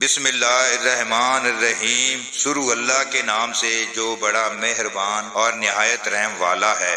بسم اللہ الرحمن الرحیم، شروع اللہ کے نام سے جو بڑا مہربان اور نہایت رحم والا ہے۔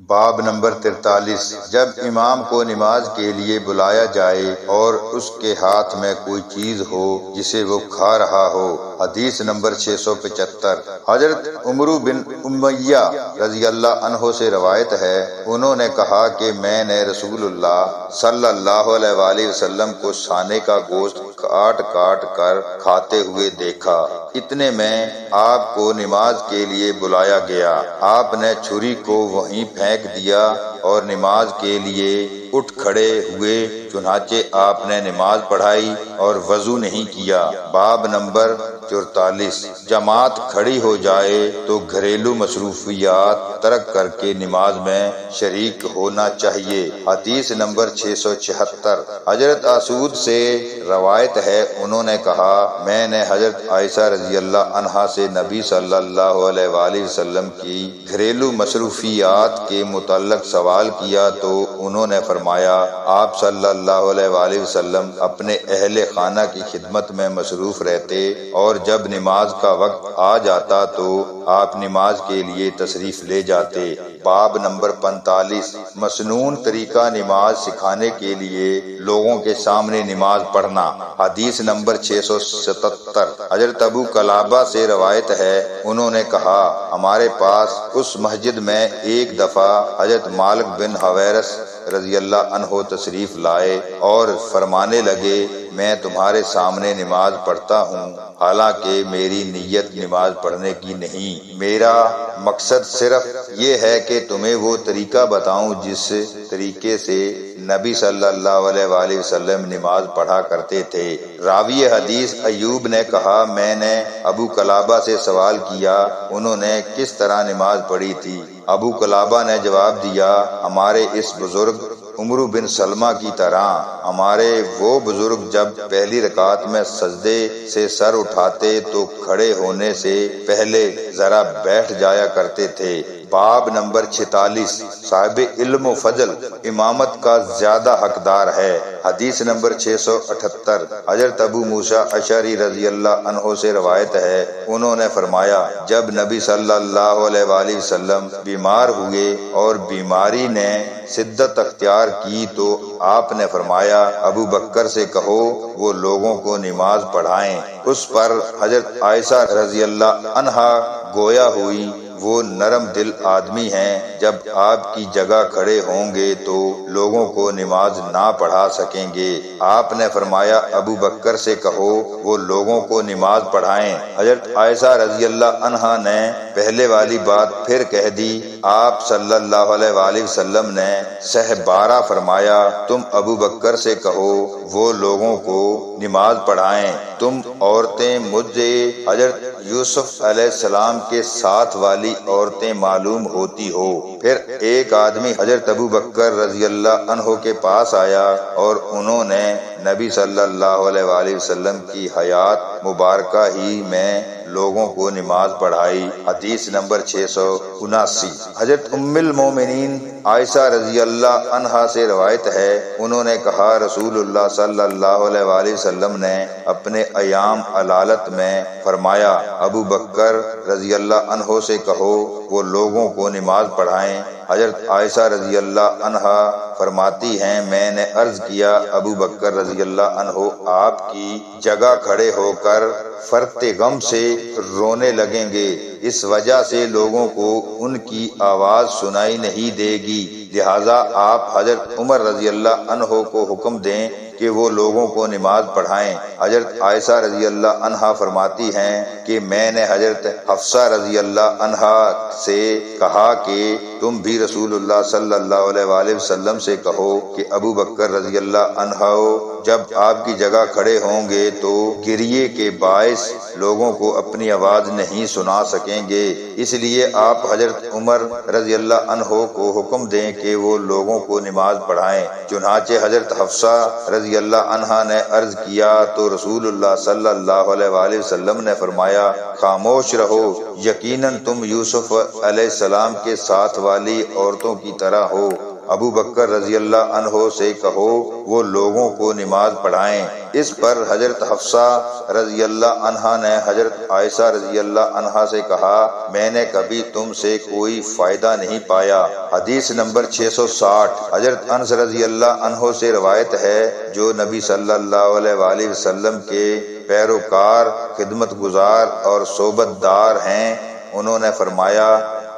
باب نمبر 43۔ جب امام کو نماز کے لیے بلایا جائے اور اس کے ہاتھ میں کوئی چیز ہو جسے وہ کھا رہا ہو۔ حدیث نمبر 675۔ حضرت عمر بن امیہ رضی اللہ عنہ سے روایت ہے، انہوں نے کہا کہ میں نے رسول اللہ صلی اللہ علیہ وآلہ وسلم کو سانے کا گوشت کاٹ کاٹ کر کھاتے ہوئے دیکھا۔ اتنے میں آپ کو نماز کے لیے بلایا گیا۔ آپ نے چھری کو وہیں پھینک دیا اور نماز کے لیے اٹھ کھڑے ہوئے، چنانچہ آپ نے نماز پڑھائی اور وضو نہیں کیا۔ باب نمبر 44۔ جماعت کھڑی ہو جائے تو گھریلو مصروفیات ترک کر کے نماز میں شریک ہونا چاہیے۔ حدیث نمبر 676۔ حضرت اسود سے روایت ہے، انہوں نے کہا میں نے حضرت عائشہ رضی اللہ عنہا سے نبی صلی اللہ علیہ وآلہ وسلم کی گھریلو مصروفیات کے متعلق سوال کیا تو انہوں نے فرمایا آپ صلی اللہ علیہ وآلہ وسلم اپنے اہل خانہ کی خدمت میں مصروف رہتے، اور جب نماز کا وقت آ جاتا تو آپ نماز کے لیے تشریف لے جاتے۔ باب نمبر 45۔ مسنون طریقہ نماز سکھانے کے لیے لوگوں کے سامنے نماز پڑھنا۔ حدیث نمبر 677۔ حضرت ابو قلابہ سے روایت ہے، انہوں نے کہا ہمارے پاس اس مسجد میں ایک دفعہ حضرت مالک بن حویرث رضی اللہ عنہ تشریف لائے اور فرمانے لگے میں تمہارے سامنے نماز پڑھتا ہوں، حالانکہ میری نیت نماز پڑھنے کی نہیں، میرا مقصد صرف یہ ہے کہ تمہیں وہ طریقہ بتاؤں جس طریقے سے نبی صلی اللہ علیہ وآلہ وسلم نماز پڑھا کرتے تھے۔ راوی حدیث ایوب نے کہا میں نے ابو قلابہ سے سوال کیا انہوں نے کس طرح نماز پڑھی تھی؟ ابو قلابہ نے جواب دیا ہمارے اس بزرگ عمر بن سلمہ کی طرح، ہمارے وہ بزرگ جب پہلی رکعت میں سجدے سے سر اٹھاتے تو کھڑے ہونے سے پہلے ذرا بیٹھ جایا کرتے تھے۔ باب نمبر 46۔ صاحب علم و فضل امامت کا زیادہ حقدار ہے۔ حدیث نمبر 678۔ حضرت ابو موسیٰ اشعری رضی اللہ عنہ سے روایت ہے، انہوں نے فرمایا جب نبی صلی اللہ علیہ وآلہ وسلم بیمار ہوئے اور بیماری نے شدت اختیار کی تو آپ نے فرمایا ابو بکر سے کہو وہ لوگوں کو نماز پڑھائیں۔ اس پر حضرت عائشہ رضی اللہ عنہا گویا ہوئی وہ نرم دل آدمی ہیں، جب آپ کی جگہ کھڑے ہوں گے تو لوگوں کو نماز نہ پڑھا سکیں گے۔ آپ نے فرمایا ابو بکر سے کہو وہ لوگوں کو نماز پڑھائیں۔ حضرت عائشہ رضی اللہ عنہا نے پہلے والی بات پھر کہہ دی۔ آپ صلی اللہ علیہ وآلہ وسلم نے سہ12 فرمایا تم ابو بکر سے کہو وہ لوگوں کو نماز پڑھائیں، تم عورتیں مجھے حضرت یوسف علیہ السلام کے ساتھ والی عورتیں معلوم ہوتی ہو۔ پھر ایک آدمی حضرت ابو بکر رضی اللہ عنہ کے پاس آیا اور انہوں نے نبی صلی اللہ علیہ وآلہ وسلم کی حیات مبارکہ ہی میں لوگوں کو نماز پڑھائی۔ حدیث نمبر 679۔ حضرت ام المومنین عائشہ رضی اللہ عنہا سے روایت ہے، انہوں نے کہا رسول اللہ صلی اللہ علیہ وآلہ وسلم نے اپنے ایام علالت میں فرمایا ابو بکر رضی اللہ عنہ سے کہو وہ لوگوں کو نماز پڑھائیں۔ حضرت عائشہ رضی اللہ عنہا فرماتی ہیں میں نے عرض کیا ابو بکر رضی اللہ عنہ آپ کی جگہ کھڑے ہو کر فرط غم سے رونے لگیں گے، اس وجہ سے لوگوں کو ان کی آواز سنائی نہیں دے گی، لہٰذا آپ حضرت عمر رضی اللہ عنہ کو حکم دیں کہ وہ لوگوں کو نماز پڑھائیں۔ حضرت عائشہ رضی اللہ عنہا فرماتی ہیں کہ میں نے حضرت حفصہ رضی اللہ عنہا سے کہا کہ تم بھی رسول اللہ صلی اللہ علیہ وآلہ وسلم سے کہو کہ ابو بکر رضی اللہ عنہ جب آپ کی جگہ کھڑے ہوں گے تو گریے کے باعث لوگوں کو اپنی آواز نہیں سنا سکیں گے، اس لیے آپ حضرت عمر رضی اللہ عنہ کو حکم دیں کہ وہ لوگوں کو نماز پڑھائیں۔ چنانچہ حضرت حفصہ رضی اللہ عنہا نے عرض کیا تو رسول اللہ صلی اللہ علیہ وآلہ وسلم نے فرمایا خاموش رہو، یقیناً تم یوسف علیہ السلام کے ساتھ والی عورتوں کی طرح ہو۔ ابو بکر رضی اللہ عنہ سے کہو وہ لوگوں کو نماز پڑھائیں۔ اس پر حضرت حفصہ رضی اللہ عنہا نے حضرت عائشہ رضی اللہ عنہا سے کہا میں نے کبھی تم سے کوئی فائدہ نہیں پایا۔ حدیث نمبر 660 حضرت انس رضی اللہ عنہ سے روایت ہے جو نبی صلی اللہ علیہ وآلہ وسلم کے پیروکار، خدمت گزار اور صحبت دار ہیں۔ انہوں نے فرمایا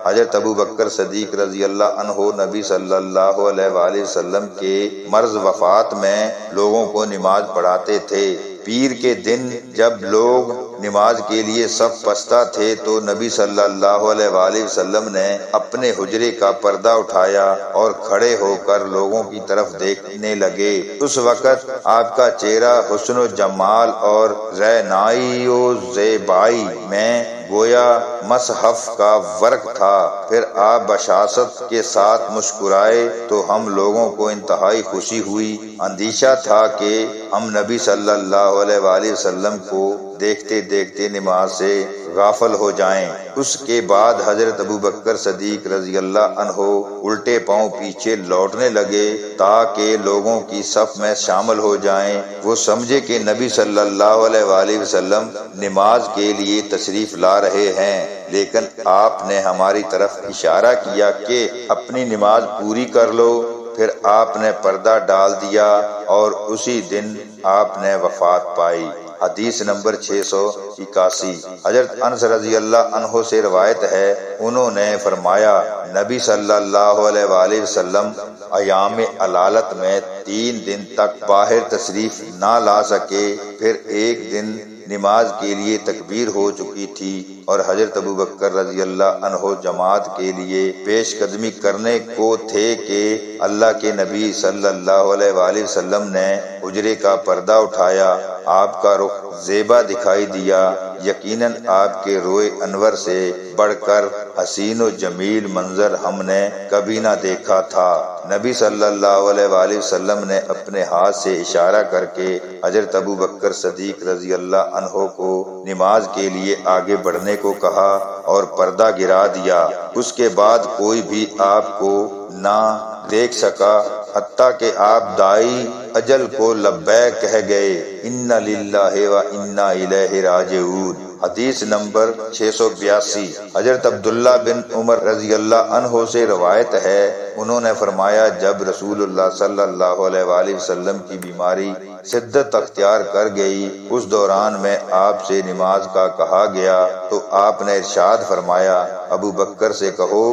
حضرت ابو بکر صدیق رضی اللہ عنہ نبی صلی اللہ علیہ وآلہ وسلم کے مرض وفات میں لوگوں کو نماز پڑھاتے تھے۔ پیر کے دن جب لوگ نماز کے لیے صف بستہ تھے تو نبی صلی اللہ علیہ وآلہ وسلم نے اپنے حجرے کا پردہ اٹھایا اور کھڑے ہو کر لوگوں کی طرف دیکھنے لگے۔ اس وقت آپ کا چہرہ حسن و جمال اور رعنائی و زیبائی میں گویا مصحف کا ورق تھا۔ پھر آپ بشاشت کے ساتھ مسکرائے تو ہم لوگوں کو انتہائی خوشی ہوئی۔ اندیشہ تھا کہ ہم نبی صلی اللہ علیہ وآلہ وسلم کو دیکھتے دیکھتے نماز سے غافل ہو جائیں۔ اس کے بعد حضرت ابو بکر صدیق رضی اللہ عنہ الٹے پاؤں پیچھے لوٹنے لگے تاکہ لوگوں کی صف میں شامل ہو جائیں۔ وہ سمجھے کہ نبی صلی اللہ علیہ وآلہ وسلم نماز کے لیے تشریف لا رہے ہیں، لیکن آپ نے ہماری طرف اشارہ کیا کہ اپنی نماز پوری کر لو۔ پھر آپ نے پردہ ڈال دیا اور اسی دن آپ نے وفات پائی۔ حدیث نمبر 681 حضرت انس رضی اللہ عنہ سے روایت ہے انہوں نے فرمایا نبی صلی اللہ علیہ وآلہ وسلم ایام علالت میں 3 دن تک باہر تشریف نہ لا سکے۔ پھر ایک دن نماز کے لیے تکبیر ہو چکی تھی اور حضرت ابو بکر رضی اللہ عنہ جماعت کے لیے پیش قدمی کرنے کو تھے کہ اللہ کے نبی صلی اللہ علیہ وآلہ وسلم نے حجرے کا پردہ اٹھایا۔ آپ کا رخ زیبا دکھائی دیا۔ یقیناً آپ کے روئے انور سے بڑھ کر حسین و جمیل منظر ہم نے کبھی نہ دیکھا تھا۔ نبی صلی اللہ علیہ وآلہ وسلم نے اپنے ہاتھ سے اشارہ کر کے حضرت ابو بکر صدیق رضی اللہ عنہ کو نماز کے لیے آگے بڑھنے کو کہا اور پردہ گرا دیا۔ اس کے بعد کوئی بھی آپ کو نہ دیکھ سکا حتیٰ کہ آپ دائی اجل کو لبیک کہہ گئے۔ انا للہ و انا الیہ راجعون۔ حدیث نمبر 682 حضرت عبداللہ بن عمر رضی اللہ عنہ سے روایت ہے انہوں نے فرمایا جب رسول اللہ صلی اللہ علیہ وآلہ وسلم کی بیماری شدت اختیار کر گئی، اس دوران میں آپ سے نماز کا کہا گیا تو آپ نے ارشاد فرمایا ابو بکر سے کہو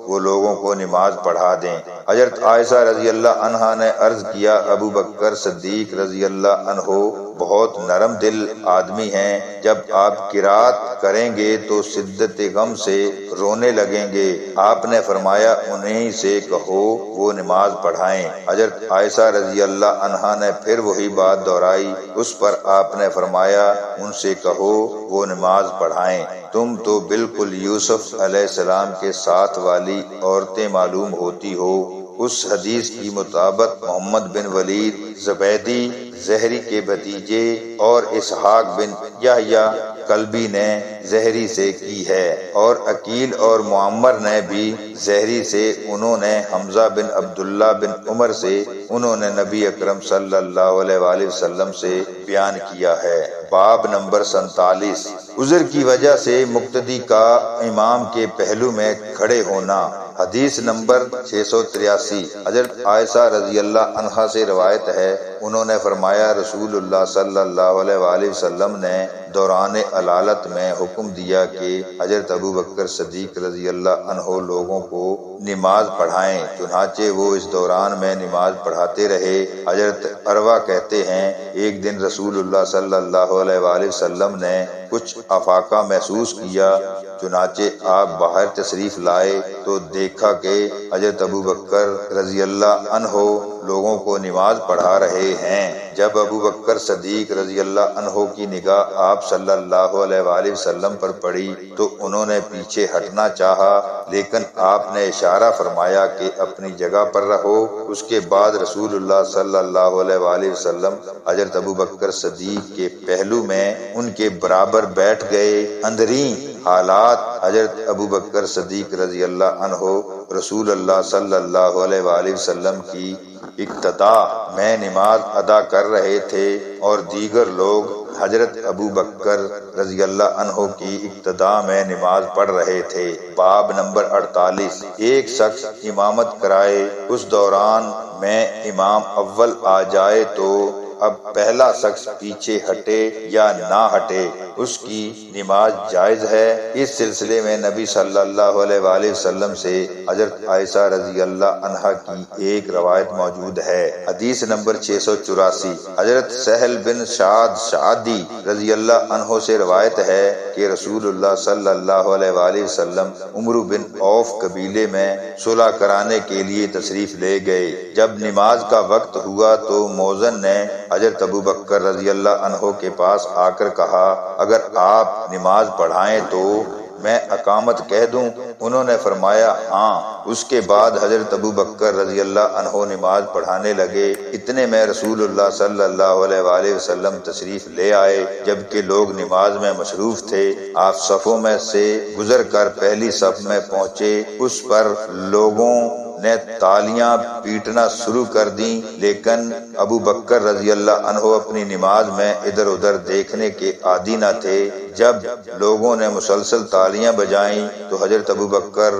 وہ لوگوں کو نماز پڑھا دیں۔ حضرت عائشہ رضی اللہ عنہا نے عرض کیا ابو بکر صدیق رضی اللہ عنہ بہت نرم دل آدمی ہیں، جب آپ قرات کریں گے تو شدت غم سے رونے لگیں گے۔ آپ نے فرمایا انہیں سے کہو وہ نماز پڑھائیں۔ حضرت عائشہ رضی اللہ عنہا نے پھر وہی بات دہرائی۔ اس پر آپ نے فرمایا ان سے کہو وہ نماز پڑھائیں۔ تم تو بالکل یوسف علیہ السلام کے ساتھ والی عورتیں معلوم ہوتی ہو۔ اس حدیث کی مطابق محمد بن ولید زبیدی زہری کے بھتیجے اور اسحاق بن یحییٰ کلبی نے زہری سے کی ہے اور عقیل اور معمر نے بھی زہری سے، انہوں نے حمزہ بن عبداللہ بن عمر سے، انہوں نے نبی اکرم صلی اللہ علیہ وآلہ وسلم سے بیان کیا ہے۔ باب نمبر 47 عذر کی وجہ سے مقتدی کا امام کے پہلو میں کھڑے ہونا۔ حدیث نمبر 683 حضرت عائشہ رضی اللہ عنہا سے روایت ہے انہوں نے فرمایا رسول اللہ صلی اللہ علیہ وآلہ وسلم نے دوران علالت میں حکم دیا کہ حضرت ابو بکر صدیق رضی اللہ عنہ لوگوں کو نماز پڑھائیں، چنانچہ وہ اس دوران میں نماز پڑھاتے رہے۔ حضرت عروہ کہتے ہیں ایک دن رسول اللہ صلی اللہ علیہ وآلہ وسلم نے کچھ افاقہ محسوس کیا، چنانچہ آپ باہر تشریف لائے تو دیکھا کہ حضرت ابو بکر رضی اللہ عنہ لوگوں کو نماز پڑھا رہے ہیں۔ جب ابو بکر صدیق رضی اللہ عنہ کی نگاہ آپ صلی اللہ علیہ وآلہ وسلم پر پڑی تو انہوں نے پیچھے ہٹنا چاہا، لیکن آپ نے اشارہ فرمایا کہ اپنی جگہ پر رہو۔ اس کے بعد رسول اللہ صلی اللہ علیہ وآلہ وسلم حضرت ابو بکر صدیق کے پہلو میں ان کے برابر بیٹھ گئے۔ اندرین حالات حضرت ابو بکر صدیق رضی اللہ عنہ رسول اللہ صلی اللہ علیہ وآلہ وسلم کی اقتدا میں نماز ادا کر رہے تھے اور دیگر لوگ حضرت ابو بکر رضی اللہ عنہ کی اقتدا میں نماز پڑھ رہے تھے۔ باب نمبر 48 ایک شخص امامت کرائے، اس دوران میں امام اول آ جائے تو اب پہلا شخص پیچھے ہٹے یا نہ ہٹے، اس کی نماز جائز ہے۔ اس سلسلے میں نبی صلی اللہ علیہ وآلہ وسلم سے حضرت عائشہ رضی اللہ عنہا کی ایک روایت موجود ہے۔ حدیث نمبر 684 حضرت سہل بن سعد سعدی رضی اللہ عنہ سے روایت ہے کہ رسول اللہ صلی اللہ علیہ وآلہ وسلم عمرو بن عوف قبیلے میں صلح کرانے کے لیے تشریف لے گئے۔ جب نماز کا وقت ہوا تو مؤذن نے حضرت ابو بکر رضی اللہ عنہ کے پاس آ کر کہا، اگر آپ نماز پڑھائیں تو میں اقامت کہہ دوں؟ انہوں نے فرمایا ہاں۔ اس کے بعد حضرت ابو بکر رضی اللہ عنہ نماز پڑھانے لگے۔ اتنے میں رسول اللہ صلی اللہ علیہ وآلہ وسلم تشریف لے آئے۔ جبکہ لوگ نماز میں مصروف تھے، آپ صفوں میں سے گزر کر پہلی صف میں پہنچے۔ اس پر لوگوں نے تالیاں پیٹنا شروع کر دیں، لیکن ابو بکر رضی اللہ عنہ اپنی نماز میں ادھر ادھر دیکھنے کے عادی نہ تھے۔ جب لوگوں نے مسلسل تالیاں بجائیں تو حضرت ابو بکر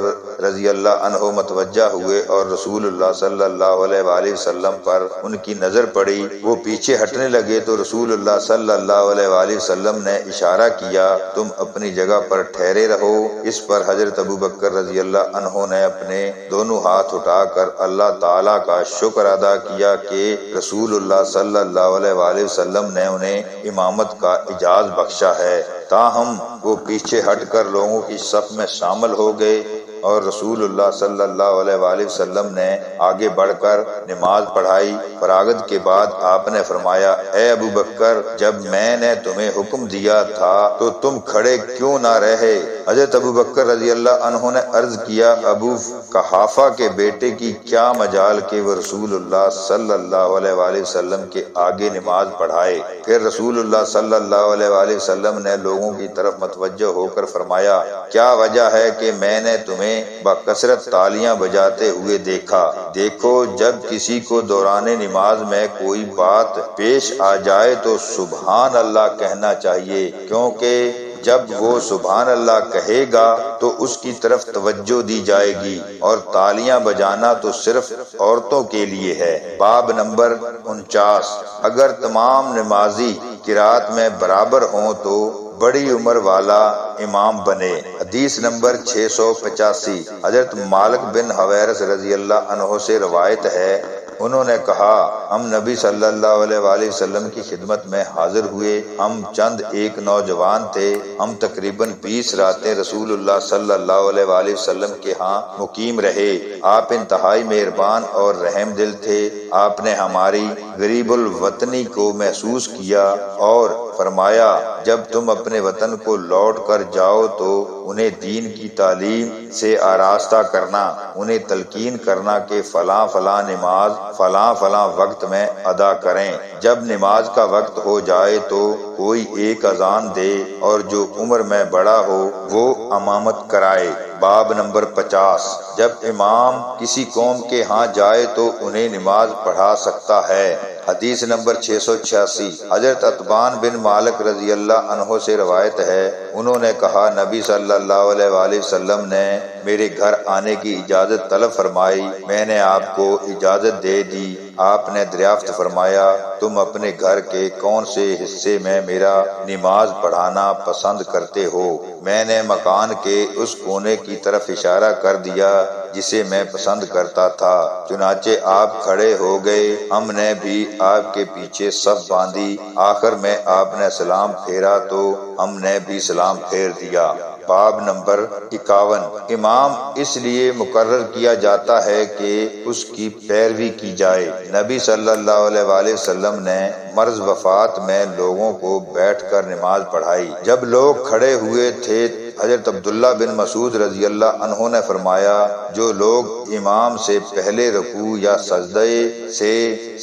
رضی اللہ عنہ متوجہ ہوئے اور رسول اللہ صلی اللہ علیہ وآلہ وسلم پر ان کی نظر پڑی۔ وہ پیچھے ہٹنے لگے تو رسول اللہ صلی اللہ علیہ وآلہ وسلم نے اشارہ کیا، تم اپنی جگہ پر ٹھہرے رہو۔ اس پر حضرت ابو بکر رضی اللہ عنہ نے اپنے دونوں ہاتھ اٹھا کر اللہ تعالیٰ کا شکر ادا کیا کہ رسول اللہ صلی اللہ علیہ وآلہ وسلم نے انہیں امامت کا اعزاز بخشا ہے۔ تاہم وہ پیچھے ہٹ کر لوگوں کی صف میں شامل ہو گئے اور رسول اللہ صلی اللہ علیہ وآلہ وسلم نے آگے بڑھ کر نماز پڑھائی۔ فراغت کے بعد آپ نے فرمایا، اے ابو بکر، جب میں نے تمہیں حکم دیا تھا تو تم کھڑے کیوں نہ رہے؟ حضرت ابو بکر رضی اللہ عنہ نے عرض کیا، ابو قحافہ کے بیٹے کی کیا مجال کہ وہ رسول اللہ صلی اللہ علیہ وآلہ وسلم کے آگے نماز پڑھائے۔ پھر رسول اللہ صلی اللہ علیہ وآلہ وسلم نے لوگوں کی طرف متوجہ ہو کر فرمایا، کیا وجہ ہے کہ میں نے تمہیں بکثرت تالیاں بجاتے ہوئے دیکھا؟ دیکھو، جب کسی کو دوران نماز میں کوئی بات پیش آ جائے تو سبحان اللہ کہنا چاہیے، کیونکہ جب وہ سبحان اللہ کہے گا تو اس کی طرف توجہ دی جائے گی، اور تالیاں بجانا تو صرف عورتوں کے لیے ہے۔ باب نمبر 49 اگر تمام نمازی قرات میں برابر ہوں تو بڑی عمر والا امام بنے۔ حدیث نمبر 685 حضرت مالک بن حویرث رضی اللہ عنہ سے روایت ہے، انہوں نے کہا، ہم نبی صلی اللہ علیہ وآلہ وسلم کی خدمت میں حاضر ہوئے۔ ہم چند ایک نوجوان تھے۔ ہم تقریباً 20 راتیں رسول اللہ صلی اللہ علیہ وآلہ وسلم کے ہاں مقیم رہے۔ آپ انتہائی مہربان اور رحم دل تھے۔ آپ نے ہماری غریب الوطنی کو محسوس کیا اور فرمایا، جب تم اپنے وطن کو لوٹ کر جاؤ تو انہیں دین کی تعلیم سے آراستہ کرنا، انہیں تلقین کرنا کہ فلاں فلاں نماز فلاں فلاں وقت میں ادا کریں۔ جب نماز کا وقت ہو جائے تو کوئی ایک اذان دے اور جو عمر میں بڑا ہو وہ امامت کرائے۔ باب نمبر 50 جب امام کسی قوم کے ہاں جائے تو انہیں نماز پڑھا سکتا ہے۔ حدیث نمبر 686 حضرت عتبان بن مالک رضی اللہ عنہ سے روایت ہے، انہوں نے کہا، نبی صلی اللہ علیہ وآلہ وسلم نے میرے گھر آنے کی اجازت طلب فرمائی، میں نے آپ کو اجازت دے دی۔ آپ نے دریافت فرمایا، تم اپنے گھر کے کون سے حصے میں میرا نماز پڑھانا پسند کرتے ہو؟ میں نے مکان کے اس کونے کی طرف اشارہ کر دیا جسے میں پسند کرتا تھا۔ چنانچہ آپ کھڑے ہو گئے، ہم نے بھی آپ کے پیچھے صف باندھی۔ آخر میں آپ نے سلام پھیرا تو ہم نے بھی سلام پھیر دیا۔ باب نمبر 51 امام اس لیے مقرر کیا جاتا ہے کہ اس کی پیروی کی جائے۔ نبی صلی اللہ علیہ وآلہ وسلم نے مرض وفات میں لوگوں کو بیٹھ کر نماز پڑھائی۔ جب لوگ کھڑے ہوئے تھے، حضرت عبداللہ بن مسعود رضی اللہ عنہ نے فرمایا، جو لوگ امام سے پہلے رکوع یا سجدے سے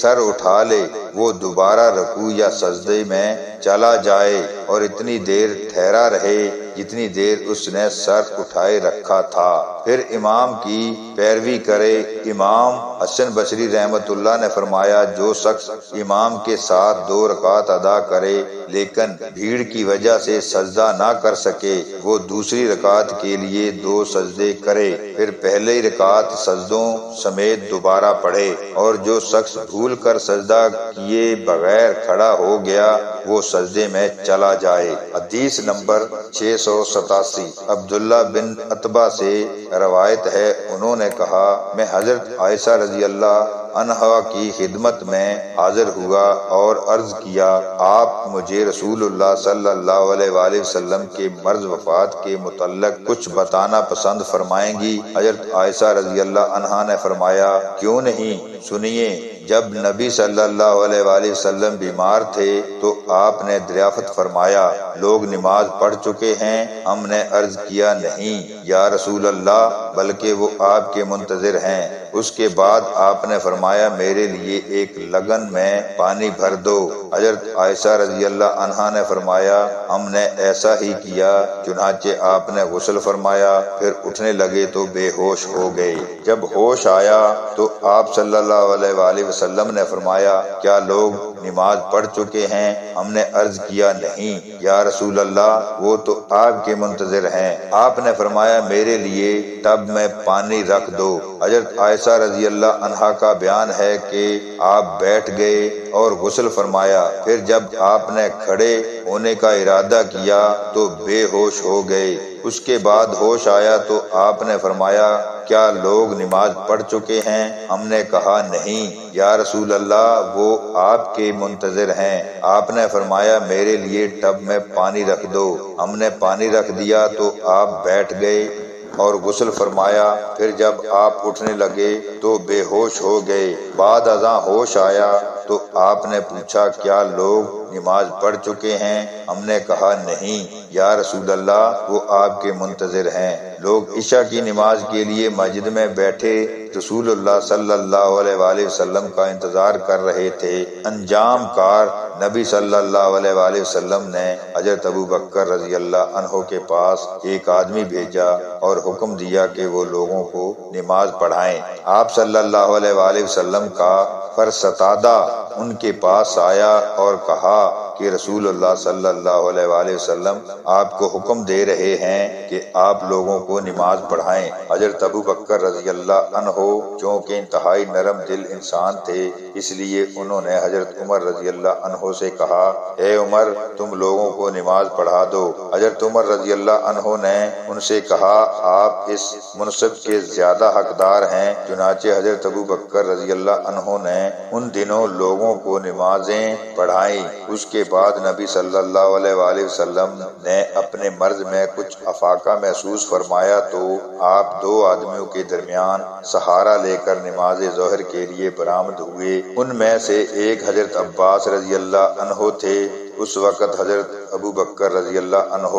سر اٹھا لے وہ دوبارہ رکوع یا سجدے میں چلا جائے اور اتنی دیر ٹھہرا رہے جتنی دیر اس نے سر اٹھائے رکھا تھا، پھر امام کی پیروی کرے۔ امام حسن بصری رحمت اللہ نے فرمایا، جو شخص امام کے ساتھ 2 رکعت ادا کرے لیکن بھیڑ کی وجہ سے سجدہ نہ کر سکے، وہ دوسری رکعت کے لیے 2 سجدے کرے، پھر پہلی رکعت سجدوں سمیت دوبارہ پڑھے، اور جو شخص بھول کر سجدہ کیے بغیر کھڑا ہو گیا وہ سجدے میں چلا جائے۔ حدیث نمبر 687۔ عبداللہ بن عتبہ سے روایت ہے، انہوں نے کہا، میں حضرت عائشہ رضی اللہ عنہا کی خدمت میں حاضر ہوا اور عرض کیا، آپ مجھے رسول اللہ صلی اللہ علیہ وآلہ وسلم کے مرض وفات کے متعلق کچھ بتانا پسند فرمائیں گی؟ حضرت عائشہ رضی اللہ عنہا نے فرمایا، کیوں نہیں، سنیے۔ جب نبی صلی اللہ علیہ وآلہ وسلم بیمار تھے تو آپ نے دریافت فرمایا، لوگ نماز پڑھ چکے ہیں؟ ہم نے عرض کیا، نہیں یا رسول اللہ، بلکہ وہ آپ کے منتظر ہیں۔ اس کے بعد آپ نے فرمایا، میرے لیے ایک لگن میں پانی بھر دو۔ حضرت عائشہ رضی اللہ عنہا نے فرمایا، ہم نے ایسا ہی کیا، چنانچہ آپ نے غسل فرمایا، پھر اٹھنے لگے تو بے ہوش ہو گئے۔ جب ہوش آیا تو آپ صلی اللہ علیہ وآلہ وسلم نے فرمایا، کیا لوگ نماز پڑھ چکے ہیں؟ ہم نے عرض کیا، نہیں یا رسول اللہ، وہ تو آپ کے منتظر ہیں۔ آپ نے فرمایا، میرے لیے ٹب میں پانی رکھ دو۔ حضرت عائشہ رضی اللہ عنہا کا بیان ہے کہ آپ بیٹھ گئے اور غسل فرمایا، پھر جب آپ نے کھڑے ہونے کا ارادہ کیا تو بے ہوش ہو گئے۔ اس کے بعد ہوش آیا تو آپ نے فرمایا، کیا لوگ نماز پڑھ چکے ہیں؟ ہم نے کہا، نہیں یا رسول اللہ، وہ آپ کے منتظر ہیں۔ آپ نے فرمایا، میرے لیے ٹب میں پانی رکھ دو۔ ہم نے پانی رکھ دیا تو آپ بیٹھ گئے اور غسل فرمایا، پھر جب آپ اٹھنے لگے تو بے ہوش ہو گئے۔ بعد ازاں ہوش آیا تو آپ نے پوچھا، کیا لوگ نماز پڑھ چکے ہیں؟ ہم نے کہا، نہیں یا رسول اللہ، وہ آپ کے منتظر ہیں۔ لوگ عشاء کی نماز کے لیے مسجد میں بیٹھے رسول اللہ صلی اللہ علیہ وآلہ وسلم کا انتظار کر رہے تھے۔ انجام کار نبی صلی اللہ علیہ وآلہ وسلم نے حضرت ابوبکر رضی اللہ عنہ کے پاس ایک آدمی بھیجا اور حکم دیا کہ وہ لوگوں کو نماز پڑھائیں۔ آپ صلی اللہ علیہ وآلہ وسلم کا فرستادہ ان کے پاس آیا اور کہا کہ رسول اللہ صلی اللہ علیہ وآلہ وسلم آپ کو حکم دے رہے ہیں کہ آپ لوگوں کو نماز پڑھائیں۔ حضرت ابوبکر رضی اللہ عنہ چونکہ انتہائی نرم دل انسان تھے، اس لیے انہوں نے حضرت عمر رضی اللہ عنہ سے کہا، اے عمر، تم لوگوں کو نماز پڑھا دو۔ حضرت عمر رضی اللہ عنہ نے ان سے کہا، آپ اس منصب کے زیادہ حقدار ہیں۔ چنانچہ حضرت ابوبکر رضی اللہ عنہ نے ان دنوں لوگوں کو نمازیں پڑھائیں۔ اس کے بعد نبی صلی اللہ علیہ وآلہ وسلم نے اپنے مرض میں کچھ افاقہ محسوس فرمایا تو آپ 2 آدمیوں کے درمیان سہارا لے کر نماز ظہر کے لیے برآمد ہوئے۔ ان میں سے ایک حضرت عباس رضی اللہ عنہ تھے۔ اس وقت حضرت ابوبکر رضی اللہ عنہ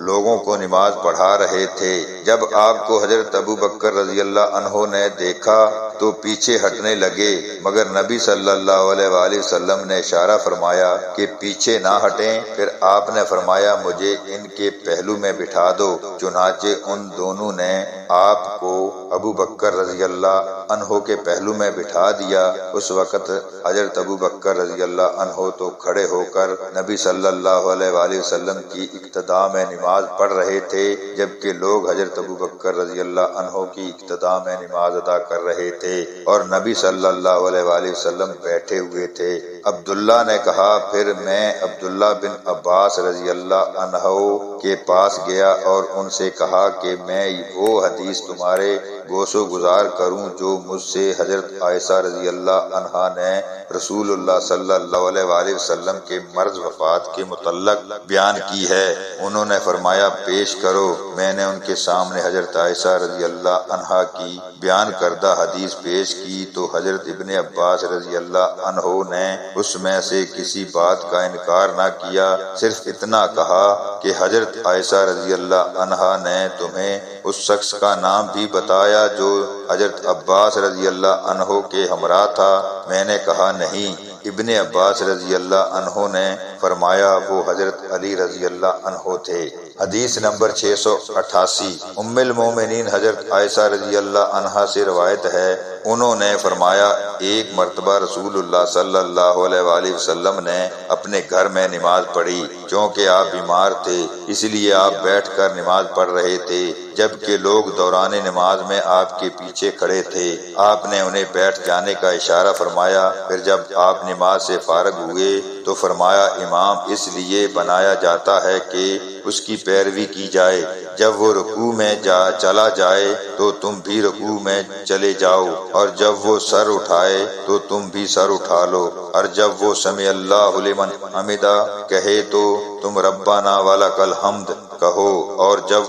لوگوں کو نماز پڑھا رہے تھے۔ جب آپ کو حضرت ابوبکر رضی اللہ عنہ نے دیکھا تو پیچھے ہٹنے لگے، مگر نبی صلی اللہ علیہ وآلہ وسلم نے اشارہ فرمایا کہ پیچھے نہ ہٹیں۔ پھر آپ نے فرمایا، مجھے ان کے پہلو میں بٹھا دو۔ چنانچہ ان دونوں نے آپ کو ابوبکر رضی اللہ عنہ کے پہلو میں بٹھا دیا۔ اس وقت حضرت ابوبکر رضی اللہ عنہ تو کھڑے ہو کر نبی صلی اللہ علیہ وآلہ وسلم کی اقتداء میں نماز پڑھ رہے تھے، جبکہ لوگ حضرت ابوبکر رضی اللہ عنہ کی اقتداء میں نماز ادا کر رہے تھے اور نبی صلی اللہ علیہ وآلہ وسلم بیٹھے ہوئے تھے۔ عبداللہ نے کہا، پھر میں عبداللہ بن عباس رضی اللہ عنہ کے پاس گیا اور ان سے کہا کہ میں وہ حدیث تمہارے گوشو گزار کروں جو مجھ سے حضرت عائشہ رضی اللہ عنہا نے رسول اللہ صلی اللہ علیہ وآلہ وسلم کے مرض وفات کے متعلق بیان کی ہے۔ انہوں نے فرمایا، پیش کرو۔ میں نے ان کے سامنے حضرت عائشہ رضی اللہ عنہا کی بیان کردہ حدیث پیش کی تو حضرت ابن عباس رضی اللہ عنہ نے اس میں سے کسی بات کا انکار نہ کیا، صرف اتنا کہا کہ حضرت عائشہ رضی اللہ عنہا نے تمہیں اس شخص کا نام بھی بتایا جو حضرت عباس رضی اللہ عنہ کے ہمراہ تھا؟ میں نے کہا، نہیں۔ ابن عباس رضی اللہ عنہ نے فرمایا وہ حضرت علی رضی اللہ عنہ تھے۔ حدیث نمبر 688 ام المومنین حضرت عائشہ رضی اللہ عنہا سے روایت ہے، انہوں نے فرمایا ایک مرتبہ رسول اللہ صلی اللہ علیہ وآلہ وسلم نے اپنے گھر میں نماز پڑھی، چونکہ آپ بیمار تھے اس لیے آپ بیٹھ کر نماز پڑھ رہے تھے، جبکہ لوگ دوران نماز میں آپ کے پیچھے کھڑے تھے۔ آپ نے انہیں بیٹھ جانے کا اشارہ فرمایا، پھر جب آپ نماز سے فارغ ہوئے تو فرمایا امام اس لیے بنایا جاتا ہے کہ اس کی پیروی کی جائے، جب وہ رکوع میں چلا جائے تو تم بھی رکوع میں چلے جاؤ، اور جب وہ سر اٹھائے تو تم بھی سر اٹھا لو، اور جب وہ سمع اللہ لمن حمدہ کہے تو تم ربنا ولک الحمد کہو، اور جب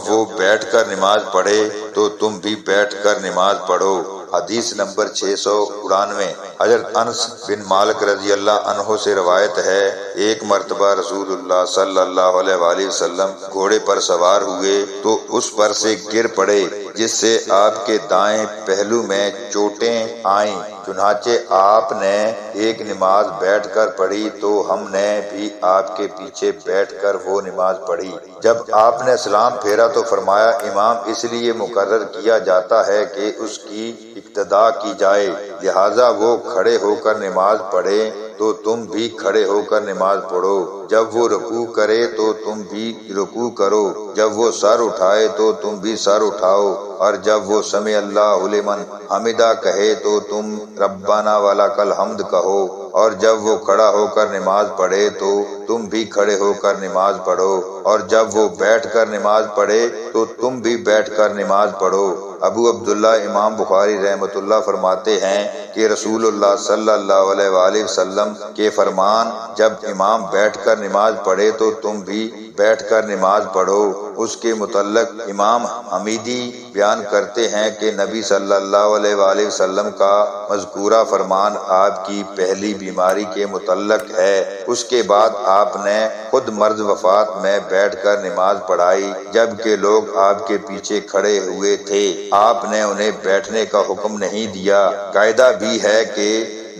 وہ بیٹھ کر نماز پڑھے تو تم بھی بیٹھ کر نماز پڑھو۔ حدیث نمبر 699 حضرت انس بن مالک رضی اللہ عنہ سے روایت ہے، ایک مرتبہ رسول اللہ صلی اللہ علیہ وآلہ وسلم گھوڑے پر سوار ہوئے تو اس پر سے گر پڑے، جس سے آپ کے دائیں پہلو میں چوٹیں آئیں، چنانچہ آپ نے ایک نماز بیٹھ کر پڑھی تو ہم نے بھی آپ کے پیچھے بیٹھ کر وہ نماز پڑھی۔ جب آپ نے سلام پھیرا تو فرمایا امام اس لیے مقرر کیا جاتا ہے کہ اس کی اقتداء کی جائے، لہٰذا وہ کھڑے ہو کر نماز پڑھے تو تم بھی کھڑے ہو کر نماز پڑھو، جب وہ رکوع کرے تو تم بھی رکوع کرو، جب وہ سر اٹھائے تو تم بھی سر اٹھاؤ، اور جب وہ سمع اللہ لمن حمدہ کہے تو تم ربنا ولک الحمد کہو، اور جب وہ کھڑا ہو کر نماز پڑھے تو تم بھی کھڑے ہو کر نماز پڑھو، اور جب وہ بیٹھ کر نماز پڑھے تو تم بھی بیٹھ کر نماز پڑھو۔ ابو عبداللہ امام بخاری رحمۃ اللہ فرماتے ہیں کہ رسول اللہ صلی اللہ علیہ وآلہ وسلم کے فرمان جب امام بیٹھ کر نماز پڑھے تو تم بھی بیٹھ کر نماز پڑھو، اس کے متعلق امام حمیدی بیان کرتے ہیں کہ نبی صلی اللہ علیہ وآلہ وسلم کا مذکورہ فرمان آپ کی پہلی بیماری کے متعلق ہے، اس کے بعد آپ نے خود مرض وفات میں بیٹھ کر نماز پڑھائی، جبکہ لوگ آپ کے پیچھے کھڑے ہوئے تھے، آپ نے انہیں بیٹھنے کا حکم نہیں دیا۔ قاعدہ بھی ہے کہ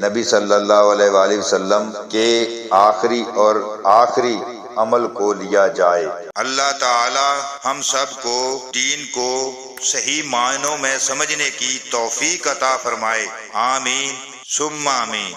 نبی صلی اللہ علیہ وآلہ وسلم کے آخری عمل کو لیا جائے۔ اللہ تعالی ہم سب کو دین کو صحیح معنوں میں سمجھنے کی توفیق عطا فرمائے، آمین ثم آمین۔